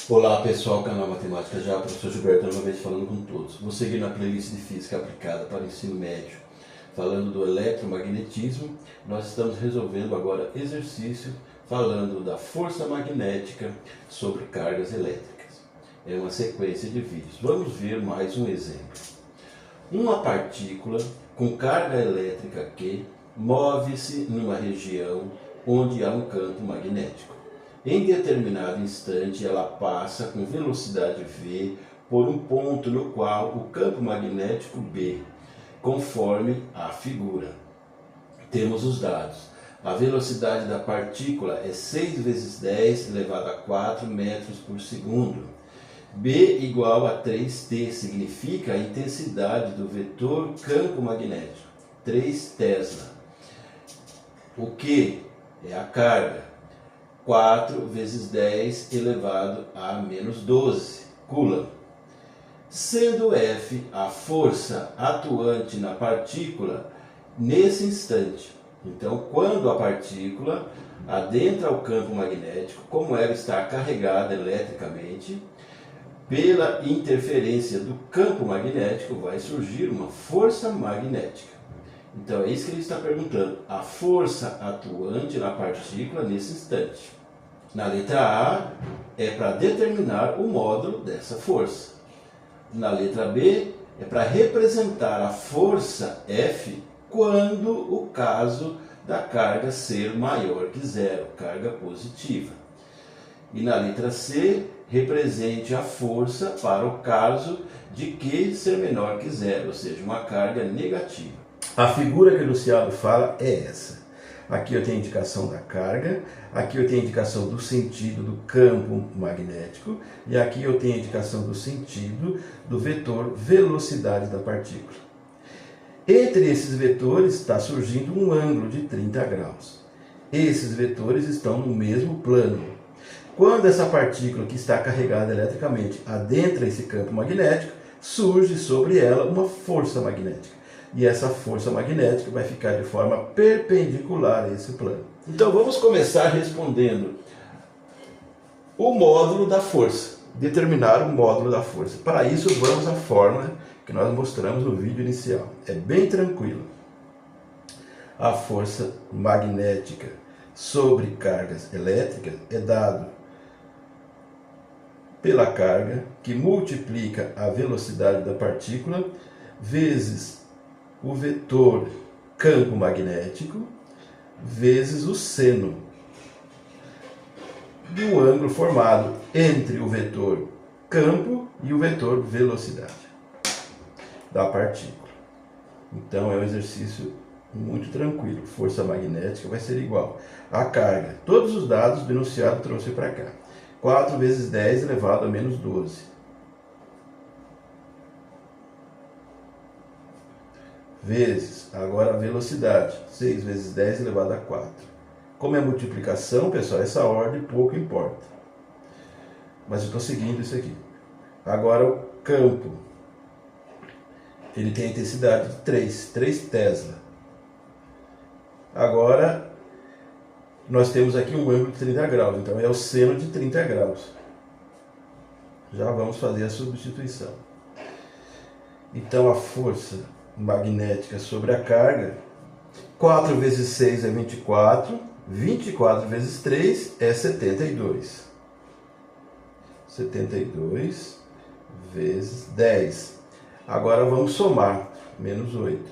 Olá pessoal, canal Matemática Já, professor Gilberto novamente falando com todos. Vou seguir na playlist de Física Aplicada para o Ensino Médio, falando do eletromagnetismo. Nós estamos resolvendo agora exercício falando da força magnética sobre cargas elétricas. É uma sequência de vídeos. Vamos ver mais um exemplo. Uma partícula com carga elétrica Q move-se numa região onde há um campo magnético. Em determinado instante, ela passa com velocidade v por um ponto no qual o campo magnético B, conforme a figura. Temos os dados. A velocidade da partícula é 6 vezes 10 elevado a 4 metros por segundo. B igual a 3T, significa a intensidade do vetor campo magnético, 3 Tesla. O Q é a carga. 4 vezes 10 elevado a menos 12 Coulomb. Sendo F a força atuante na partícula nesse instante. Então, quando a partícula adentra o campo magnético, como ela está carregada eletricamente, pela interferência do campo magnético vai surgir uma força magnética. Então é isso que ele está perguntando, a força atuante na partícula nesse instante. Na letra A é para determinar o módulo dessa força. Na letra B é para representar a força F quando o caso da carga ser maior que zero, carga positiva. E na letra C, represente a força para o caso de Q ser menor que zero, ou seja, uma carga negativa. A figura que o enunciado fala é essa. Aqui eu tenho a indicação da carga, aqui eu tenho a indicação do sentido do campo magnético e aqui eu tenho a indicação do sentido do vetor velocidade da partícula. Entre esses vetores está surgindo um ângulo de 30 graus. Esses vetores estão no mesmo plano. Quando essa partícula que está carregada eletricamente adentra esse campo magnético, surge sobre ela uma força magnética. E essa força magnética vai ficar de forma perpendicular a esse plano. Então vamos começar respondendo o módulo da força. Determinar o módulo da força. Para isso vamos à fórmula que nós mostramos no vídeo inicial. É bem tranquilo. A força magnética sobre cargas elétricas é dado pela carga que multiplica a velocidade da partícula vezes o vetor campo magnético vezes o seno do ângulo formado entre o vetor campo e o vetor velocidade da partícula. Então é um exercício muito tranquilo. Força magnética vai ser igual a carga. Todos os dados do enunciado trouxe para cá. 4 vezes 10 elevado a menos 12. Vezes, agora a velocidade, 6 vezes 10 elevado a 4. Como é multiplicação, pessoal, essa ordem pouco importa. Mas eu estou seguindo isso aqui. Agora o campo, ele tem a intensidade de 3 Tesla. Agora, nós temos aqui um ângulo de 30 graus, então é o seno de 30 graus. Já vamos fazer a substituição. Então a força magnética sobre a carga, 4 vezes 6 é 24, 24 vezes 3 é 72. 72 vezes 10. Agora vamos somar, menos 8.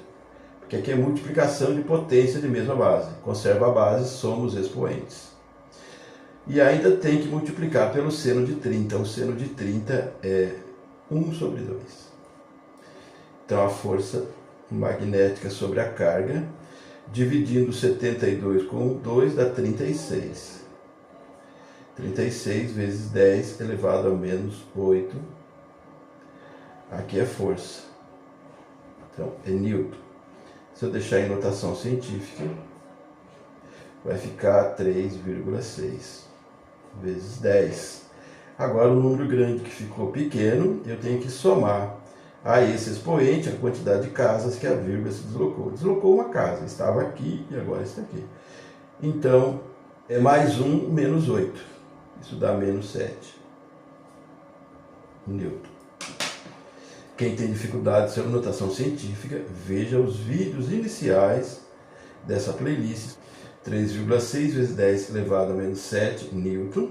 Porque aqui é multiplicação de potência de mesma base. Conserva a base, soma os expoentes. E ainda tem que multiplicar pelo seno de 30. O seno de 30 é 1 sobre 2. Então a força magnética sobre a carga, dividindo 72 com 2 dá 36. 36 vezes 10 elevado a menos 8. Aqui é força. Então é Newton. Se eu deixar em notação científica, vai ficar 3,6 vezes 10. Agora o número grande que ficou pequeno, eu tenho que somar a esse expoente a quantidade de casas que a vírgula se deslocou. Deslocou uma casa, estava aqui e agora está aqui. Então, é mais 1 menos 8. Isso dá menos 7. newton. Quem tem dificuldade sobre notação científica, veja os vídeos iniciais dessa playlist. 3,6 vezes 10 elevado a menos 7 newton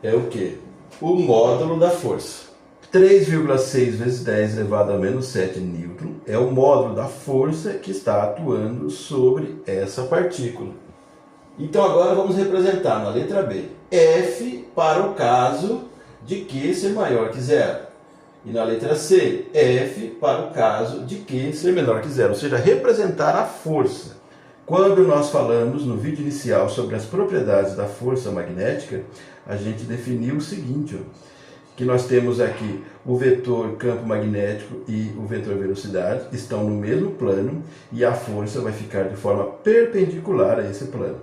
é o que? O módulo da força. 3,6 vezes 10 elevado a menos 7 newton é o módulo da força que está atuando sobre essa partícula. Então agora vamos representar na letra B, F para o caso de Q ser maior que zero. E na letra C, F para o caso de Q ser menor que zero, ou seja, representar a força. Quando nós falamos no vídeo inicial sobre as propriedades da força magnética, a gente definiu o seguinte, que nós temos aqui o vetor campo magnético e o vetor velocidade estão no mesmo plano e a força vai ficar de forma perpendicular a esse plano.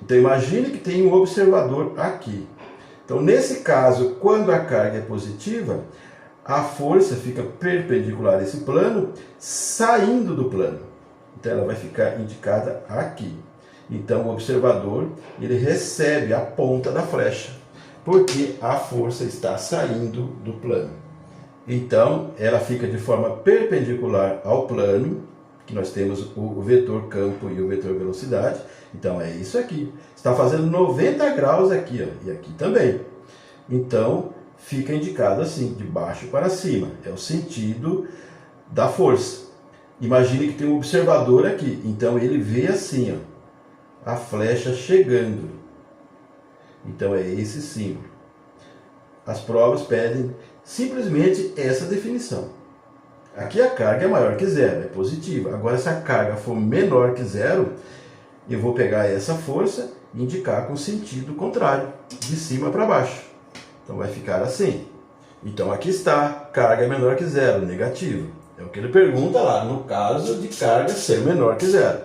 Então imagine que tem um observador aqui. Então nesse caso, quando a carga é positiva, a força fica perpendicular a esse plano, saindo do plano. Então ela vai ficar indicada aqui. Então o observador ele recebe a ponta da flecha, porque a força está saindo do plano. Então ela fica de forma perpendicular ao plano, que nós temos o vetor campo e o vetor velocidade. Então é isso aqui. Está fazendo 90 graus aqui, ó, e aqui também. Então fica indicado assim, de baixo para cima. É o sentido da força. Imagine que tem um observador aqui. Então ele vê assim, ó, a flecha chegando. Então é esse símbolo. As provas pedem simplesmente essa definição. Aqui a carga é maior que zero, é positiva. Agora se a carga for menor que zero, eu vou pegar essa força e indicar com sentido contrário, de cima para baixo. Então vai ficar assim. Então aqui está, carga é menor que zero, negativo. É o que ele pergunta lá, no caso de carga ser menor que zero.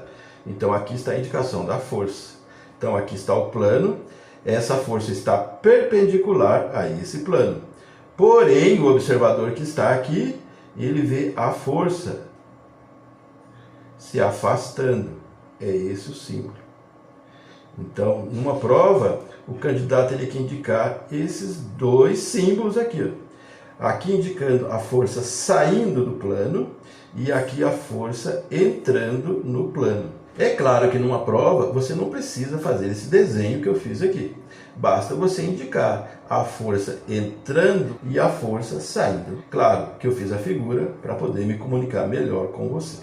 Então aqui está a indicação da força. Então aqui está o plano, essa força está perpendicular a esse plano. Porém, o observador que está aqui, ele vê a força se afastando. É esse o símbolo. Então, numa prova, o candidato teria que indicar esses dois símbolos aqui, ó. Aqui indicando a força saindo do plano e aqui a força entrando no plano. É claro que numa prova você não precisa fazer esse desenho que eu fiz aqui. Basta você indicar a força entrando e a força saindo. Claro que eu fiz a figura para poder me comunicar melhor com você.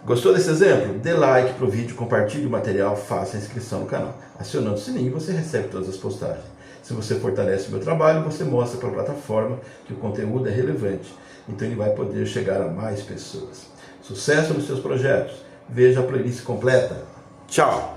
Gostou desse exemplo? Dê like para o vídeo, compartilhe o material, faça a inscrição no canal. Acionando o sininho você recebe todas as postagens. Se você fortalece o meu trabalho, você mostra para a plataforma que o conteúdo é relevante. Então ele vai poder chegar a mais pessoas. Sucesso nos seus projetos. Veja a playlist completa. Tchau!